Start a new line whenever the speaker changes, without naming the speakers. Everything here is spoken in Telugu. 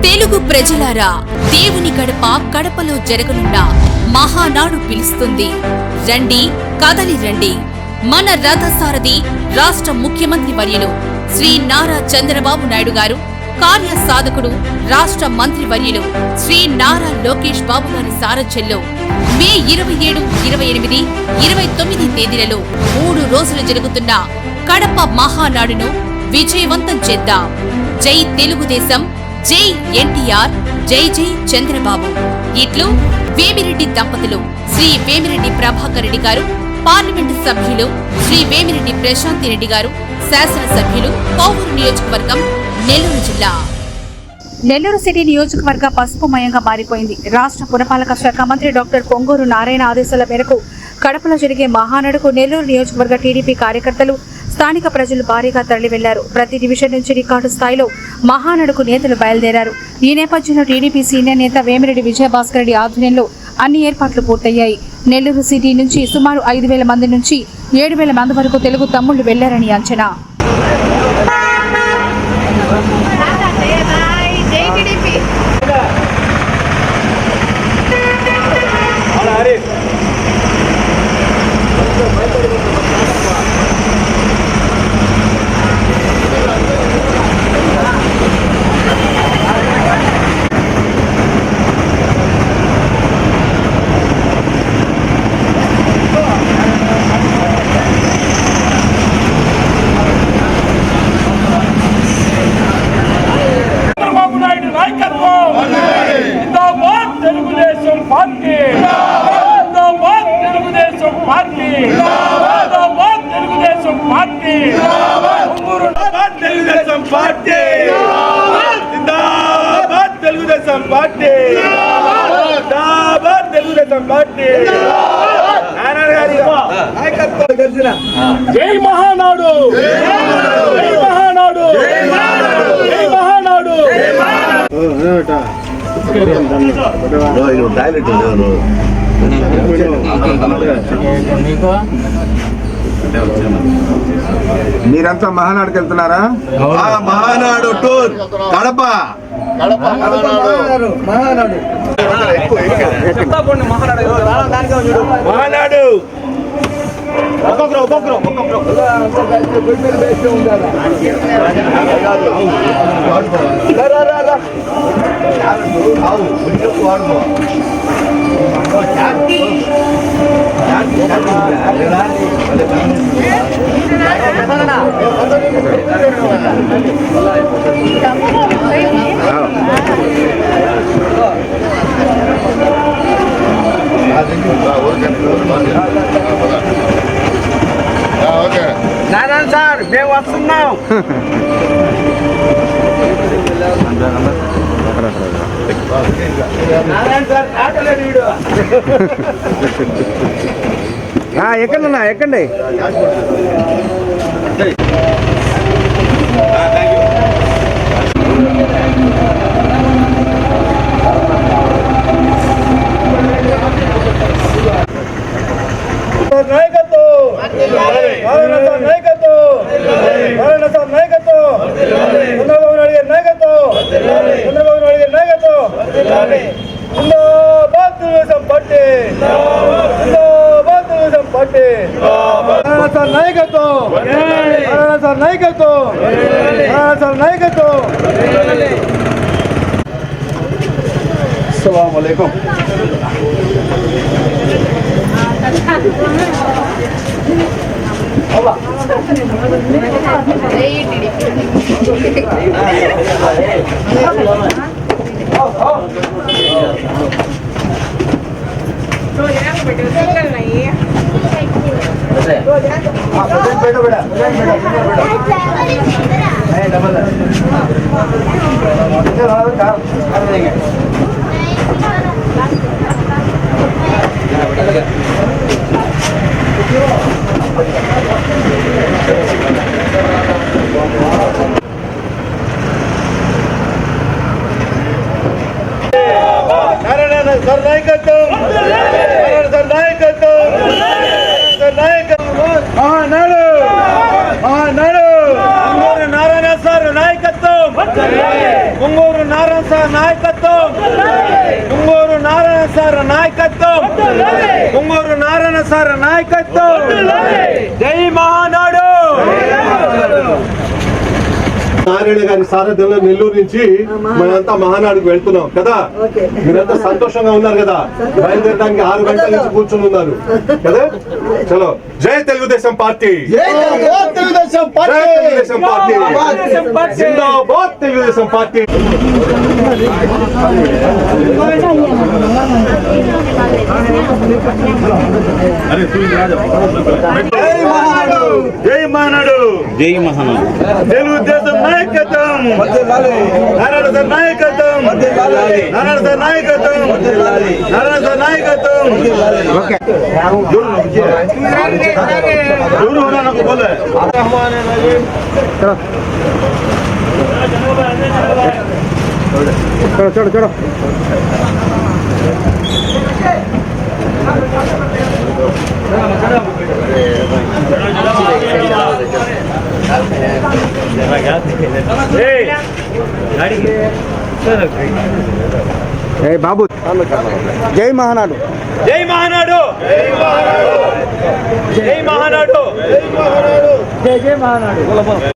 తెలుగు ప్రజలారా, దేవుని గడప కడపలో జరగనున్న మహానాడు పిలుస్తుంది. రండి, కదలి రండి. మన రథసారథి రాష్ట్ర ముఖ్యమంత్రి వర్యులు శ్రీ నారా చంద్రబాబు నాయుడు గారు, కార్య సాధకుడు రాష్ట్ర మంత్రి వర్యులు శ్రీ నారా లోకేష్ బాబు గారి సారథ్యంలో మే 27, 28, 29 తేదీలలో 3 రోజులు జరుగుతున్న కడప మహానాడును విజయవంతం చేద్దాం. జై తెలుగుదేశం, జై ఎన్టీఆర్, జై జై చంద్రబాబు. ఇట్లు వేమిరెడ్డి దంపతులు శ్రీ వేమిరెడ్డి ప్రభాకర్ రెడ్డి గారు, పార్లమెంటు సభ్యులు శ్రీ వేమిరెడ్డి ప్రశాంతి రెడ్డి గారు, శాసనసభ్యులు, కోవూరు నియోజకవర్గం, నెల్లూరు జిల్లా.
నెల్లూరు సిటీ నియోజకవర్గ పసుపుమయంగా మారిపోయింది. రాష్ట్ర పురపాలక శాఖ మంత్రి డాక్టర్ పొంగూరు నారాయణ ఆదేశాల మేరకు కడపలో జరిగే మహానాడుకు నెల్లూరు నియోజకవర్గ టీడీపీ కార్యకర్తలు, స్థానిక ప్రజలు భారీగా తరలి వెళ్లారు. ప్రతి డివిజన్ నుంచి రికార్డు స్థాయిలో మహానాడుకు నేతలు బయలుదేరారు. ఈ నేపథ్యంలో టీడీపీ సీనియర్ నేత వేమిరెడ్డి విజయభాస్కర్ రెడ్డి ఆధ్వర్యంలో అన్ని ఏర్పాట్లు పూర్తయ్యాయి. నెల్లూరు సిటీ నుంచి సుమారు 5,000 మంది నుంచి 7,000 మంది వరకు తెలుగు తమ్ముళ్లు వెళ్లారని అంచనా.
జై మహానాడు, జై మహానాడు, జై మహానాడు.
మీరంతా మహానాడుకి వెళ్తున్నారా?
మహానాడు టూర్ కడప. మహానాడు ఒక్కొక్కరు నారాయణ సార్, మేము వస్తున్నాం.
ఎక్కడన్నా ఎక్కండి.
అస్సలాముఅలైకుం. మహానాడు నారాయణ సార్ నాయకత్వం, పొంగూరు నారాయణ సార్ నాయకత్వం, పొంగూరు నారాయణ సార్ నాయకత్వం, పొంగూరు నారాయణ సార్ నాయకత్వం. జై మహానాడు.
నారాయణ గారి సారథ్యంలో నెల్లూరు నుంచి మనంతా మహానాడుకు వెళ్తున్నాం కదా. మీరంతా సంతోషంగా ఉన్నారు కదా. బయలుదేరడానికి 6 గంటల నుంచి కూర్చొని ఉన్నారు కదా. చలో, జై తెలుగుదేశం పార్టీ, జై తెలుగుదేశం పార్టీ, జిందాబాద్ తెలుగుదేశం పార్టీ.
జై మహానాడు, జై మహానాడు, తెలుగుదేశం నాయకత్వం, నారాయణ సార్ నాయకత్వం, నారాయణ సార్ నాయకత్వం, నారాయణ సార్ నాయకత్వం.
చూడు చూడు. ఏ బాబు, జై మహానాడు,
జై మహానాడు, జై మహానాడు, జై మహానాడు, జై మహానాడు.